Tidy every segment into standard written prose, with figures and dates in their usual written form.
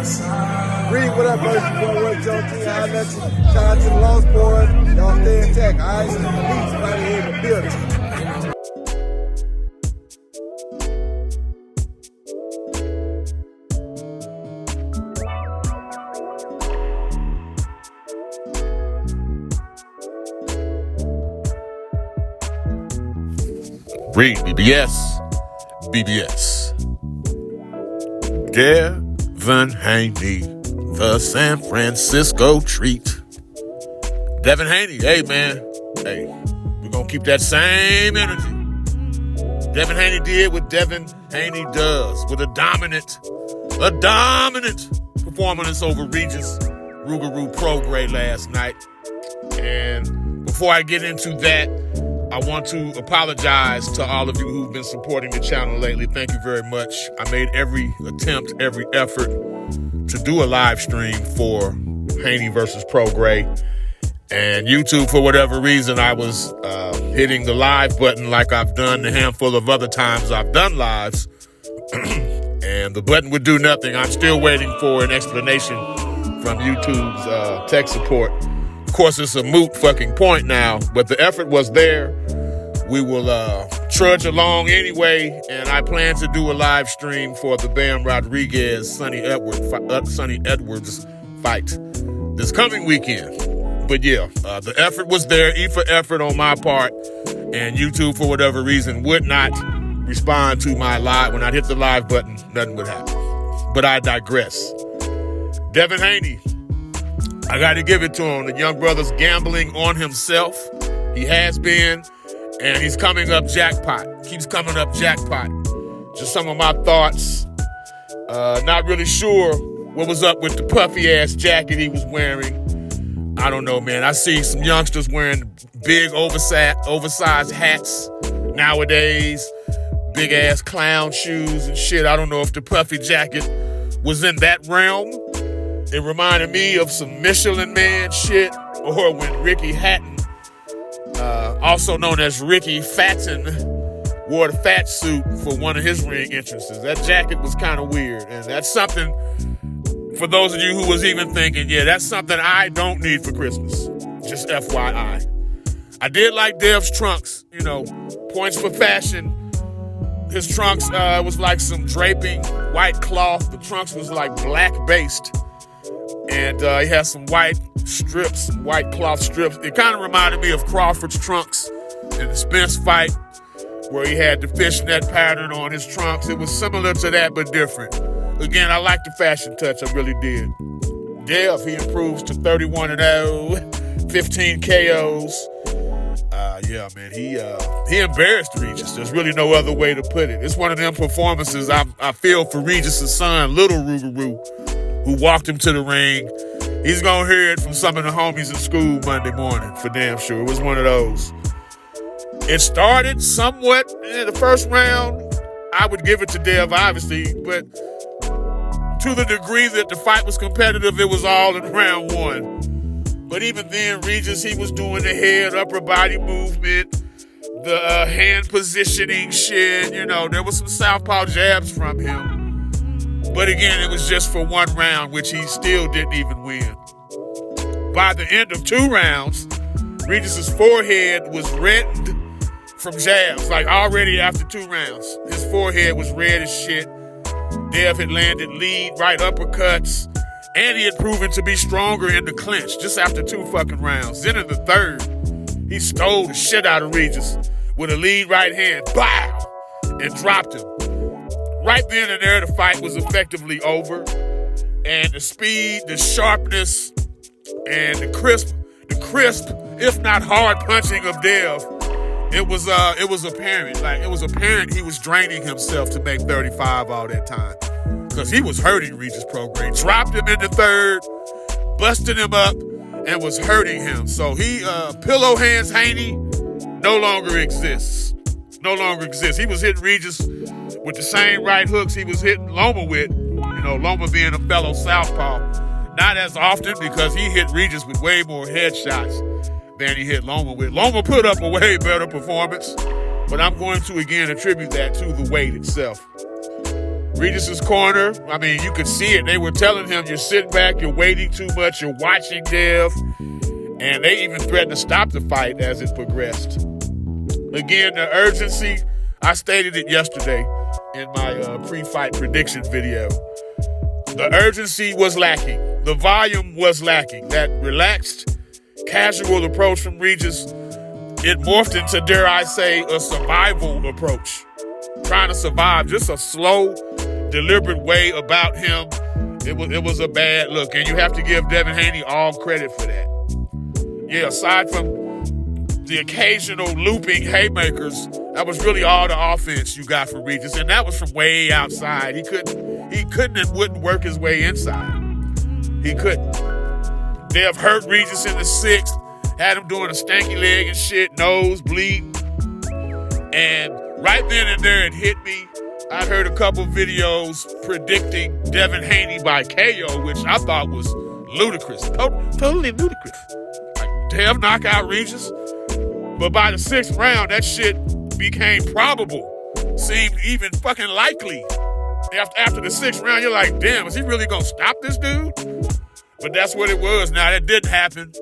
Reed, what up, bro? You going to work your team? I'll let you. Shout out to the Lost Boys. Y'all stay intact, all right? Peace right here in the building. REED-BBS. DevinHaney, the San Francisco treat. DevinHaney, hey man, hey, we're gonna keep that same energy. DevinHaney did what DevinHaney does with a dominant performance over Regis, ROUGAROU, Prograis last night. And before I get into that, I want to apologize to all of you who've been supporting the channel lately. Thank you very much. I made every attempt, every effort to do a live stream for Haney versus Prograis. And YouTube, for whatever reason, I was hitting the live button like I've done a handful of other times I've done lives. And the button would do nothing. I'm still waiting for an explanation from YouTube's tech support. Of course, it's a moot fucking point now, but the effort was there. We will trudge along anyway, and I plan to do a live stream for the Bam Rodriguez Sonny Edwards fight this coming weekend. But yeah, the effort was there, E for effort on my part, and YouTube, for whatever reason, would not respond to my live. When I hit the live button, nothing would happen. But I digress. DevinHaney, I got to give it to him. The young brother's gambling on himself. He has been, and he's coming up jackpot. Keeps coming up jackpot. Just some of my thoughts. Not really sure what was up with the puffy-ass jacket he was wearing. I don't know, man. I see some youngsters wearing big, oversized hats nowadays. Big-ass clown shoes and shit. I don't know if the puffy jacket was in that realm. It reminded me of some Michelin Man shit, or when Ricky Hatton, also known as Ricky Fatton, wore the fat suit for one of his ring entrances. That jacket was kind of weird, and that's something, for those of you who was even thinking, yeah, that's something I don't need for Christmas. Just FYI. I did like Dev's trunks, points for fashion. His trunks was like some draping white cloth. The trunks was like black-based. And he has some white strips, some white cloth strips. It kind of reminded me of Crawford's trunks in the Spence fight, where he had the fishnet pattern on his trunks. It was similar to that, but different. Again, I like the fashion touch. I really did. Dev, he improves to 31-0, 15 KOs. Yeah, man, he embarrassed Regis. There's really no other way to put it. It's one of them performances I feel for Regis' son, little ROUGAROU, who walked him to the ring. He's going to hear it from some of the homies in school Monday morning, for damn sure. It was one of those. It started somewhat in the first round. I would give it to Dev, obviously, but to the degree that the fight was competitive, it was all in round one. But even then, Regis, he was doing the head, upper body movement, the hand positioning shit. There was some southpaw jabs from him. But again, it was just for one round, which he still didn't even win. By the end of 2 rounds, Regis' forehead was reddened from jabs. Like already after 2 rounds, his forehead was red as shit. Dev had landed lead right uppercuts, and he had proven to be stronger in the clinch just after 2 fucking rounds. Then in the third, he stole the shit out of Regis with a lead right hand, bow, and dropped him. Right then and there, the fight was effectively over. And the speed, the sharpness, and the crisp, if not hard punching of Dev, it was apparent. Like, it was apparent he was draining himself to make 35 all that time. Because he was hurting Regis Prograis. Dropped him in the third, busted him up, and was hurting him. So Pillow Hands Haney no longer exists. No longer exists. He was hitting Regis with the same right hooks he was hitting Loma with. Loma being a fellow southpaw. Not as often, because he hit Regis with way more headshots than he hit Loma with. Loma put up a way better performance, but I'm going to again attribute that to the weight itself. Regis's corner, I mean, you could see it. They were telling him, you're sitting back, you're waiting too much, you're watching Dev. And they even threatened to stop the fight as it progressed. Again, the urgency, I stated it yesterday in my pre-fight prediction video. The urgency was lacking. The volume was lacking. That relaxed, casual approach from Regis, it morphed into, dare I say, a survival approach. Trying to survive, just a slow, deliberate way about him. It was a bad look, and you have to give DevinHaney all credit for that. Yeah, aside from the occasional looping haymakers, that was really all the offense you got from Regis, and that was from way outside. He couldn't and wouldn't work his way inside. He couldn't. Dev hurt Regis in the 6th, had him doing a stanky leg and shit, nose bleeding, and right then and there it hit me. I heard a couple videos predicting DevinHaney by KO, which I thought was ludicrous, totally ludicrous. Dev knock out Regis, but by the 6th round, that shit became probable, seemed even fucking likely. After the 6th round, you're like, damn, is he really gonna stop this dude? But that's what it was. Now, that didn't happen.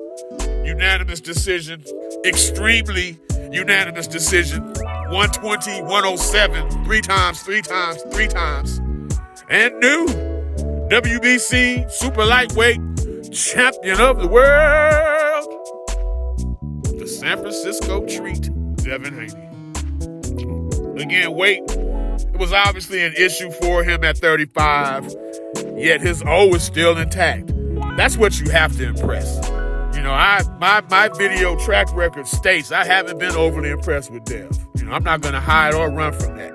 Unanimous decision, extremely unanimous decision, 120, 107, three times, and new WBC super lightweight champion of the world, the San Francisco treat, DevinHaney. Again, weight, it was obviously an issue for him at 35, yet his O is still intact. That's what you have to impress. You know, my video track record states I haven't been overly impressed with Dev. You know, I'm not going to hide or run from that.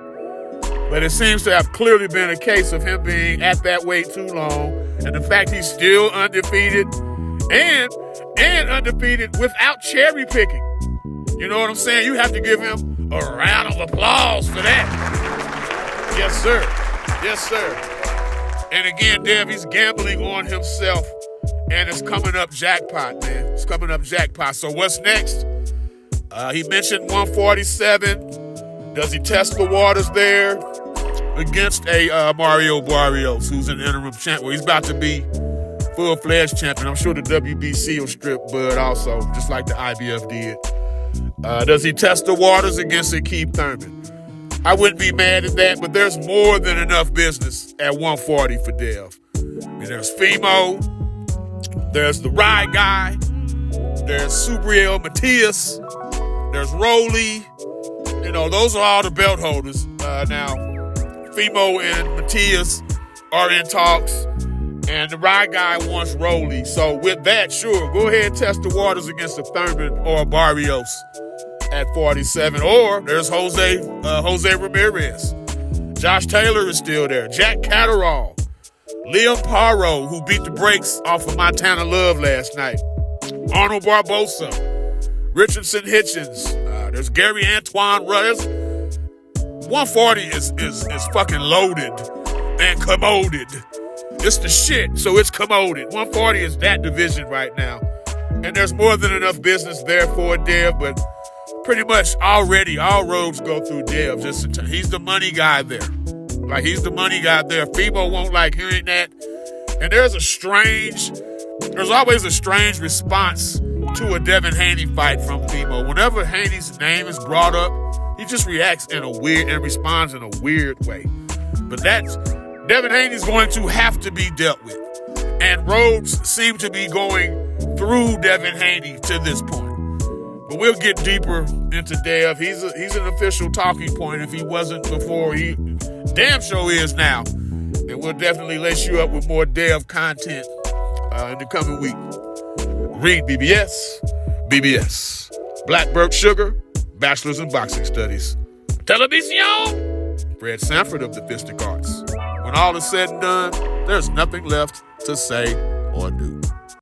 But it seems to have clearly been a case of him being at that weight too long, and the fact he's still undefeated and undefeated without cherry picking. You know what I'm saying? You have to give him a round of applause for that. Yes, sir. Yes, sir. And again, Dev, he's gambling on himself, and it's coming up jackpot, man. It's coming up jackpot. So what's next? He mentioned 147. Does he test the waters there against a Mario Barrios, who's an interim champ? Well, he's about to be full-fledged champion. I'm sure the WBC will strip Bud also, just like the IBF did. Does he test the waters against Akeem Thurman? I wouldn't be mad at that, but there's more than enough business at 140 for Dev. And there's Fimo, there's the Ride Guy, there's Subriel Matias, there's Rolly. You know, those are all the belt holders. Now, Fimo and Matias are in talks, and the Ride Guy wants Rolly. So with that, sure, go ahead and test the waters against a Thurman or a Barrios at 47. Or there's Jose Ramirez. Josh Taylor is still there. Jack Catterall. Liam Paro, who beat the brakes off of Montana Love last night. Arnold Barbosa. Richardson Hitchens. There's Gary Antoine Rudders. 140 is fucking loaded and commoded. It's the shit, so it's commoded. 140 is that division right now. And there's more than enough business there for Dev, but pretty much already all roads go through Dev. He's the money guy there. Like, he's the money guy there. Fimo won't like hearing that. And there's always a strange response to a DevinHaney fight from Fimo. Whenever Haney's name is brought up, he just reacts in a weird and responds in a weird way. But DevinHaney's going to have to be dealt with. And roads seem to be going through DevinHaney to this point. But we'll get deeper into Dev. He's an official talking point. If he wasn't before, he damn sure is now. And we'll definitely lace you up with more Dev content in the coming week. REED-BBS, Blackbird Sugar, Bachelor's in Boxing Studies. Television! Fred Sanford of the Fistic Arts. When all is said and done, there's nothing left to say or do.